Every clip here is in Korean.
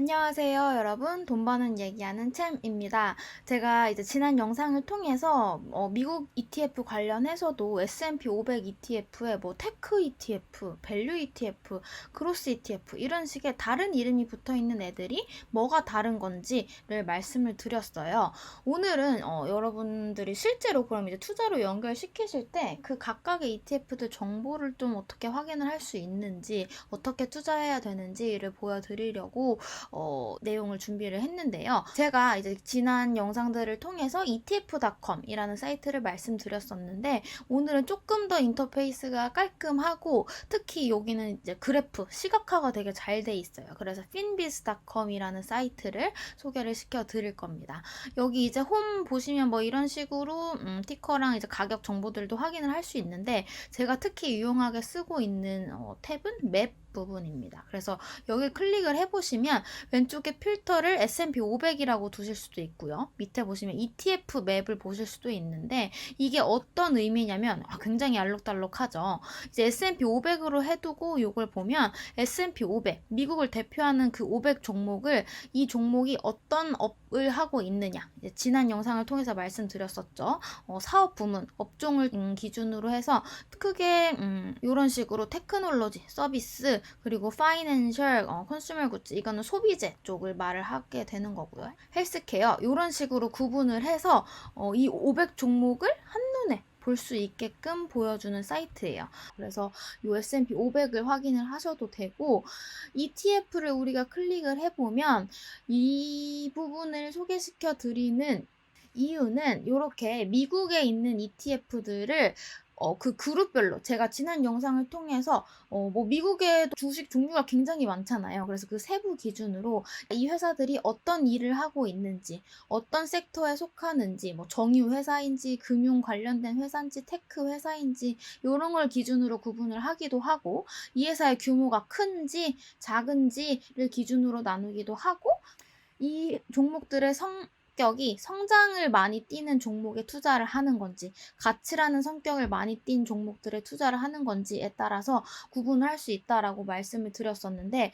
안녕하세요, 여러분. 돈 버는 얘기하는 챔입니다. 제가 이제 지난 영상을 통해서 미국 ETF 관련해서도 S&P 500 ETF에 뭐 테크 ETF, 밸류 ETF, 그로스 ETF 이런 식의 다른 이름이 붙어 있는 애들이 뭐가 다른 건지를 말씀을 드렸어요. 오늘은 여러분들이 실제로 그럼 이제 투자로 연결시키실 때 그 각각의 ETF들 정보를 좀 어떻게 확인을 할 수 있는지, 어떻게 투자해야 되는지를 보여드리려고 내용을 준비를 했는데요. 제가 이제 지난 영상들을 통해서 etf.com이라는 사이트를 말씀드렸었는데, 오늘은 조금 더 인터페이스가 깔끔하고, 특히 여기는 이제 그래프, 시각화가 되게 잘 돼 있어요. 그래서 finbiz.com이라는 사이트를 소개를 시켜 드릴 겁니다. 여기 이제 홈 보시면 뭐 이런 식으로 티커랑 이제 가격 정보들도 확인을 할 수 있는데, 제가 특히 유용하게 쓰고 있는 탭은 맵 부분입니다. 그래서 여기 클릭을 해보시면 왼쪽에 필터를 S&P 500이라고 두실 수도 있고요. 밑에 보시면 ETF 맵을 보실 수도 있는데, 이게 어떤 의미냐면 굉장히 알록달록하죠. 이제 S&P 500으로 해두고 이걸 보면 S&P 500, 미국을 대표하는 그 500 종목을, 이 종목이 어떤 업을 하고 있느냐, 이제 지난 영상을 통해서 말씀드렸었죠. 사업 부문, 업종을 기준으로 해서 크게 이런 식으로 테크놀로지, 서비스, 그리고 파이낸셜, 컨슈머 굿즈, 이거는 소비재 쪽을 말을 하게 되는 거고요. 헬스케어 이런 식으로 구분을 해서 이 500 종목을 한눈에 볼 수 있게끔 보여주는 사이트예요. 그래서 이 S&P 500을 확인을 하셔도 되고, ETF를 우리가 클릭을 해보면 이 부분을 소개시켜 드리는 이유는 이렇게 미국에 있는 ETF들을 그 그룹별로 제가 지난 영상을 통해서 뭐 미국의 주식 종류가 굉장히 많잖아요. 그래서 그 세부 기준으로 이 회사들이 어떤 일을 하고 있는지, 어떤 섹터에 속하는지, 뭐 정유 회사인지, 금융 관련된 회사인지, 테크 회사인지 이런 걸 기준으로 구분을 하기도 하고, 이 회사의 규모가 큰지 작은지를 기준으로 나누기도 하고, 이 종목들의 성격이 성장을 많이 띠는 종목에 투자를 하는 건지, 가치라는 성격을 많이 띈 종목들에 투자를 하는 건지에 따라서 구분을 할 수 있다라고 말씀을 드렸었는데,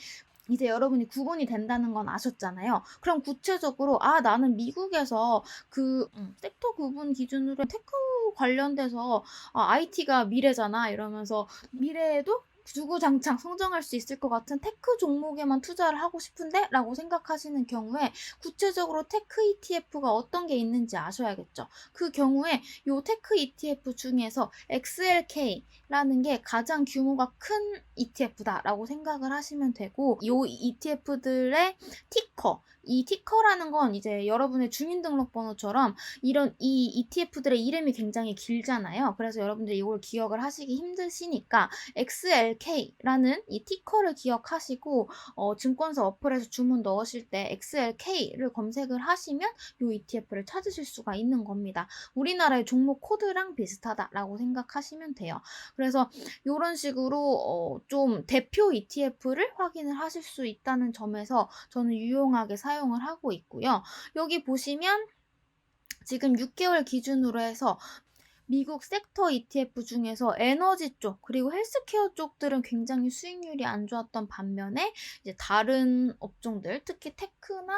이제 여러분이 구분이 된다는 건 아셨잖아요. 그럼 구체적으로 나는 미국에서 그 섹터 구분 기준으로 테크 관련돼서 IT가 미래잖아 이러면서, 미래에도 주구장창 성장할 수 있을 것 같은 테크 종목에만 투자를 하고 싶은데? 라고 생각하시는 경우에 구체적으로 테크 ETF가 어떤 게 있는지 아셔야겠죠. 그 경우에 요 테크 ETF 중에서 XLK라는 게 가장 규모가 큰 ETF다라고 생각을 하시면 되고, 요 ETF들의 티커, 이 티커라는 건 이제 여러분의 주민등록번호처럼 이런 이 ETF들의 이름이 굉장히 길잖아요. 그래서 여러분들이 이걸 기억을 하시기 힘드시니까 XLK라는 이 티커를 기억하시고 증권사 어플에서 주문 넣으실 때 XLK를 검색을 하시면 이 ETF를 찾으실 수가 있는 겁니다. 우리나라의 종목 코드랑 비슷하다라고 생각하시면 돼요. 그래서 이런 식으로 좀 대표 ETF를 확인을 하실 수 있다는 점에서 저는 유용하게 사용을 하고 있고요. 여기 보시면 지금 6개월 기준으로 해서 미국 섹터 ETF 중에서 에너지 쪽 그리고 헬스케어 쪽들은 굉장히 수익률이 안 좋았던 반면에, 이제 다른 업종들, 특히 테크나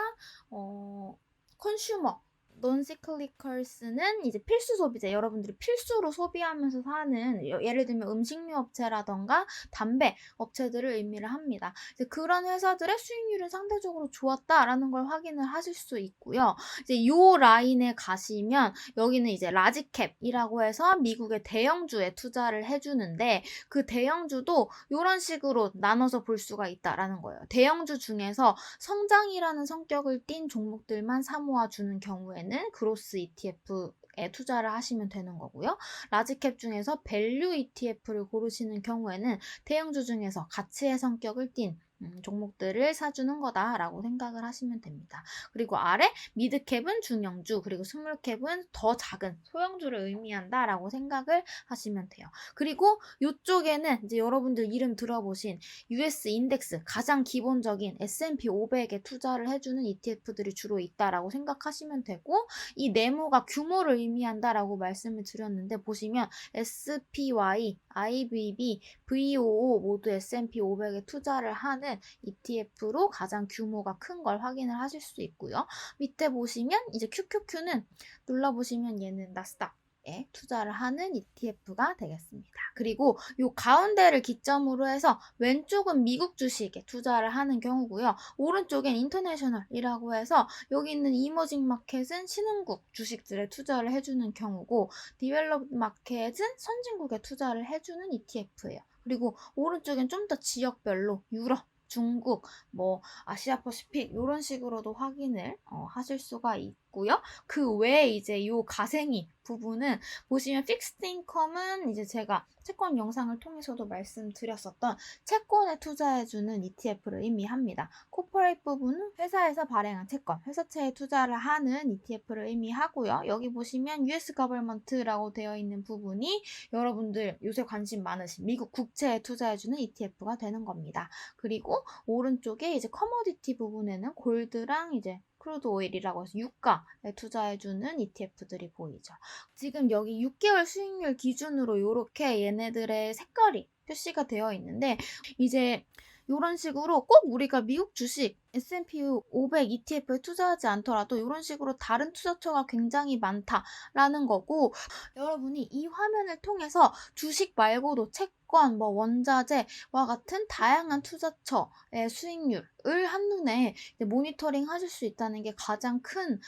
컨슈머, 논시클리컬스는 이제 필수 소비재, 여러분들이 필수로 소비하면서 사는, 예를 들면 음식료 업체라던가 담배 업체들을 의미를 합니다. 이제 그런 회사들의 수익률은 상대적으로 좋았다라는 걸 확인을 하실 수 있고요. 이제 요 라인에 가시면 여기는 이제 라지캡이라고 해서 미국의 대형주에 투자를 해주는데, 그 대형주도 이런 식으로 나눠서 볼 수가 있다라는 거예요. 대형주 중에서 성장이라는 성격을 띤 종목들만 사모아주는 경우에는 그로스 ETF에 투자를 하시면 되는 거고요. 라지캡 중에서 밸류 ETF를 고르시는 경우에는 대형주 중에서 가치의 성격을 띤 종목들을 사주는 거다라고 생각을 하시면 됩니다. 그리고 아래 미드캡은 중형주, 그리고 스몰캡은 더 작은 소형주를 의미한다라고 생각을 하시면 돼요. 그리고 이쪽에는 이제 여러분들 이름 들어보신 US 인덱스, 가장 기본적인 S&P 500에 투자를 해주는 ETF들이 주로 있다라고 생각하시면 되고, 이 네모가 규모를 의미한다라고 말씀을 드렸는데, 보시면 SPY, IBB, VOO 모두 S&P 500에 투자를 하는 하는 ETF로 가장 규모가 큰 걸 확인을 하실 수 있고요. 밑에 보시면 이제 QQQ는 눌러보시면 얘는 나스닥에 투자를 하는 ETF가 되겠습니다. 그리고 이 가운데를 기점으로 해서 왼쪽은 미국 주식에 투자를 하는 경우고요. 오른쪽엔 인터내셔널이라고 해서 여기 있는 이머징 마켓은 신흥국 주식들에 투자를 해주는 경우고 디벨롭 마켓은 선진국에 투자를 해주는 ETF예요. 그리고 오른쪽엔 좀 더 지역별로 유럽, 중국, 뭐 아시아 퍼시픽 이런 식으로도 확인을 하실 수가 있고요. 그 외에 이제 요 가생이 부분은 보시면 픽스드 인컴은 이제 제가 채권 영상을 통해서도 말씀드렸었던 채권에 투자해주는 ETF를 의미합니다. 코퍼레이트 부분은 회사에서 발행한 채권, 회사채에 투자를 하는 ETF를 의미하고요. 여기 보시면 US Government라고 되어 있는 부분이 여러분들 요새 관심 많으신 미국 국채에 투자해주는 ETF가 되는 겁니다. 그리고 오른쪽에 이제 커머디티 부분에는 골드랑 이제 크루드 오일이라고 해서 유가에 투자해주는 ETF들이 보이죠. 지금 여기 6개월 수익률 기준으로 이렇게 얘네들의 색깔이 표시가 되어 있는데 이제 이런 식으로 꼭 우리가 미국 주식 S&P 500 ETF에 투자하지 않더라도 이런 식으로 다른 투자처가 굉장히 많다라는 거고 여러분이 이 화면을 통해서 주식 말고도 채권, 뭐 원자재와 같은 다양한 투자처의 수익률을 한눈에 모니터링 하실 수 있다는 게 가장 큰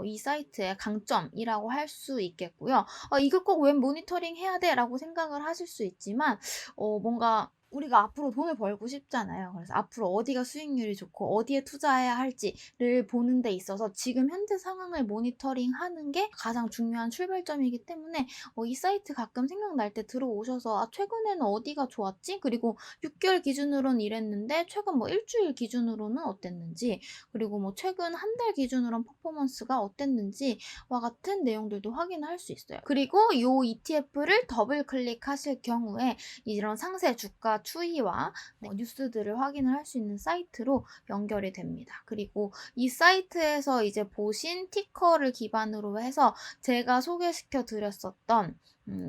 이 사이트의 강점이라고 할 수 있겠고요. 이걸 꼭 왜 모니터링 해야 돼? 라고 생각을 하실 수 있지만 뭔가 우리가 앞으로 돈을 벌고 싶잖아요. 그래서 앞으로 어디가 수익률이 좋고 어디에 투자해야 할지를 보는 데 있어서 지금 현재 상황을 모니터링하는 게 가장 중요한 출발점이기 때문에 이 사이트 가끔 생각날 때 들어오셔서 최근에는 어디가 좋았지? 그리고 6개월 기준으로는 이랬는데 최근 뭐 일주일 기준으로는 어땠는지 그리고 뭐 최근 한 달 기준으로는 퍼포먼스가 어땠는지와 같은 내용들도 확인할 수 있어요. 그리고 이 ETF를 더블 클릭하실 경우에 이런 상세 주가 추이와 뉴스들을 확인을 할 수 있는 사이트로 연결이 됩니다. 그리고 이 사이트에서 이제 보신 티커를 기반으로 해서 제가 소개시켜 드렸었던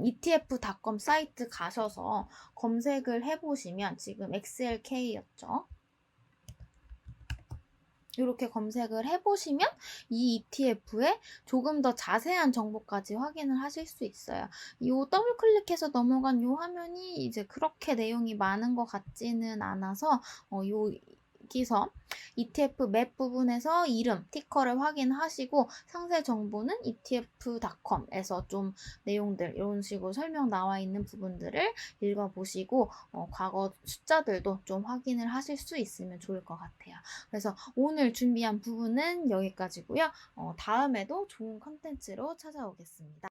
etf.com 사이트 가셔서 검색을 해보시면 지금 XLK였죠. 이렇게 검색을 해보시면 이 ETF의 조금 더 자세한 정보까지 확인을 하실 수 있어요. 이 더블 클릭해서 넘어간 이 화면이 이제 그렇게 내용이 많은 것 같지는 않아서 여기서 ETF 맵 부분에서 이름, 티커를 확인하시고 상세 정보는 etf.com에서 좀 내용들 이런 식으로 설명 나와 있는 부분들을 읽어보시고 과거 숫자들도 좀 확인을 하실 수 있으면 좋을 것 같아요. 그래서 오늘 준비한 부분은 여기까지고요. 다음에도 좋은 컨텐츠로 찾아오겠습니다.